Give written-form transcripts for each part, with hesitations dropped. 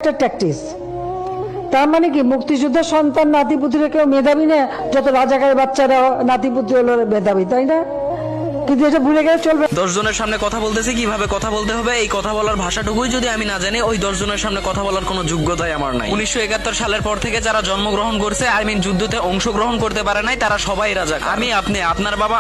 একটা ট্যাকটিস। তার মানে কি মুক্তিযোদ্ধার সন্তান নাতিপুতিরা কেউ মেধাবী না, যত রাজাকারের বাচ্চারা নাতিপুতি হলো মেধাবী, তাই না? কিন্তু এটা ভুলে গেলে চলবে। 10 জনের সামনে কথা বলতেছি, কিভাবে কথা বলতে হবে এই কথা বলার ভাষাটুকুই যদি আমি না জানি, ওই 10 জনের সামনে কথা বলার কোনো যোগ্যতাই আমার নাই। 1971 সালের পর থেকে যারা জন্মগ্রহণ করছে, যুদ্ধতে অংশগ্রহণ করতে পারে নাই, তারা সবাই রাজাকার। আমি, আপনি, আপনার বাবা,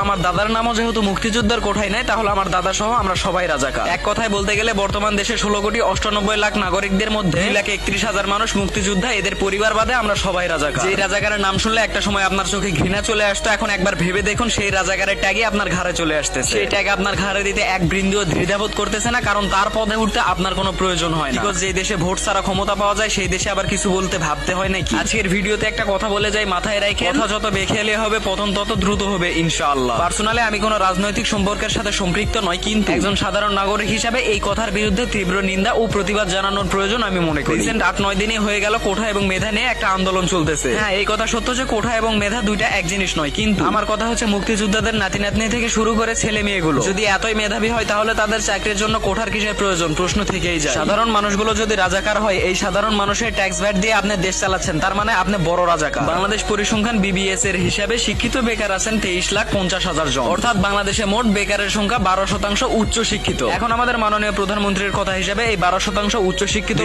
আমার দাদার নামও যেহেতু মুক্তিযোদ্ধার কোঠায় নাই, তাহলে আমার দাদা সহ আমরা সবাই রাজাকার। এক কথায় বলতে গেলে বর্তমান দেশে 16,98,00,000 নাগরিকদের মধ্যে 2,31,000 মানুষ মুক্তিযোদ্ধা, এদের পরিবার বাদে আমরা সবাই রাজাকার। যে রাজাকারের নাম শুনলে একটা সময় আপনার চোখে ঘৃণা চলে আসতো, এখন একবার ভেবে দেখুন সেই রাজাকারের ট্যাগে আপনার ঘাড়ে চলে আসতেছে। সেই ট্যাগ আপনার ঘাড়ে দিতে এক বিন্দুও দ্বিধাবোধ করতেছে না, কারণ তার পদে উঠতে আপনার কোনো প্রয়োজন হয় না। যে দেশে ভোট ছাড়া ক্ষমতা পাওয়া যায়, সেই দেশে আবার কিছু বলতে ভাবতে হয় নাকি? আজকের ভিডিওতে একটা কথা বলে যাই, মাথায় রাখে, কথা যত বেখেলে হবে পতন তত দ্রুত হবে ইনশাআল্লাহ। পার্সোনালি আমি কোনো রাজনৈতিক সম্পর্কের সাথে সম্পৃক্ত নয়, কিন্তু একজন সাধারণ নাগরিক হিসাবে এই কথার বিরুদ্ধে তীব্র নিন্দা ও প্রতিবাদ জানানোর প্রয়োজন আমি মনে করি। রিসেন্ট 8-9 দিনই হয়ে গেল কোঠা এবং মেধা নিয়ে একটা আন্দোলন চলতেছে। হ্যাঁ, এই কথা সত্য যে কোঠা এবং মেধা দুইটা এক জিনিস নয়, কিন্তু আমার কথা হচ্ছে মুক্তিযোদ্ধাদের নাতি নাতনি থেকে শুরু করে ছেলে মেয়েগুলো যদি এতই মেধাবী হয়, তাহলে তাদের চাকরির জন্য কোঠার কিসের প্রয়োজন? প্রশ্ন থেকেই যায়। সাধারণ মানুষগুলো যদি রাজাকার হয়, এই সাধারণ মানুষের ট্যাক্স ভ্যাট দিয়ে আপনি দেশ চালাচ্ছেন, তার মানে আপনি বড় রাজাকার। বাংলাদেশ পরিসংখ্যান BBS এর হিসাবে শিক্ষিত বেকার আছেন 23,50,000 জন, অর্থাৎ বাংলাদেশে মোট বেকারের সংখ্যা 12% উচ্চ শিক্ষিত। এখন আমাদের মাননীয় প্রধানমন্ত্রীর কথা হিসাবে এই 12% উচ্চ শিক্ষিত